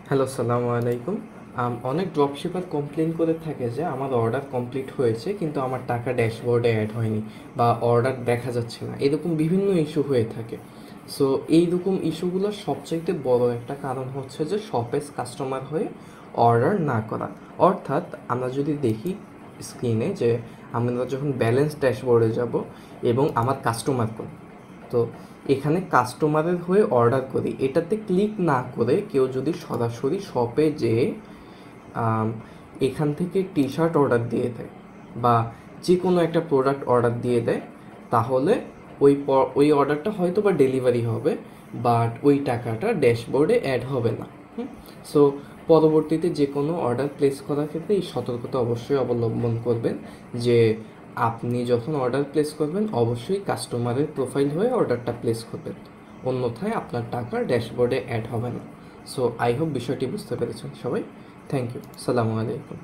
Hello, আসসালামু আলাইকুম। অনেক ড্রপশিপার কমপ্লেন করে থাকে যে আমার অর্ডার কমপ্লিট হয়েছে কিন্তু আমার টাকা ড্যাশবোর্ডে অ্যাড হয়নি বা অর্ডার দেখা যাচ্ছে না, এরকম বিভিন্ন ইস্যু হয়ে থাকে। সো এইরকম ইস্যুগুলোর সবচাইতে বড় একটা কারণ হচ্ছে যে শপে কাস্টমার হয়ে অর্ডার না করা। অর্থাৎ আমরা যদি দেখি স্ক্রিনে যে আমরা যখন ব্যালেন্স ড্যাশবোর্ডে যাব এবং আমার কাস্টমার কোড, তো এখানে কাস্টমারের হয়ে অর্ডার করি, এটাতে ক্লিক না করে কেউ যদি সরাসরি শপে যেয়ে এখান থেকে টি শার্ট অর্ডার দিয়ে দেয় বা যে কোনো একটা প্রোডাক্ট অর্ডার দিয়ে দেয়, তাহলে ওই অর্ডারটা হয়তো বা ডেলিভারি হবে, বাট ওই টাকাটা ড্যাশবোর্ডে অ্যাড হবে না। সো পরবর্তীতে যে কোনো অর্ডার প্লেস করার ক্ষেত্রে এই সতর্কতা অবশ্যই অবলম্বন করবেন যে আপনি যখন অর্ডার প্লেস করবেন অবশ্যই কাস্টমারের প্রোফাইল হয়ে অর্ডারটা প্লেস করবেন, অন্যথায় আপনার টাকা ড্যাশবোর্ডে অ্যাড হবে না। সো আই হোপ বিষয়টি বুঝতে পেরেছেন সবাই। Thank you. সালামু আলাইকুম।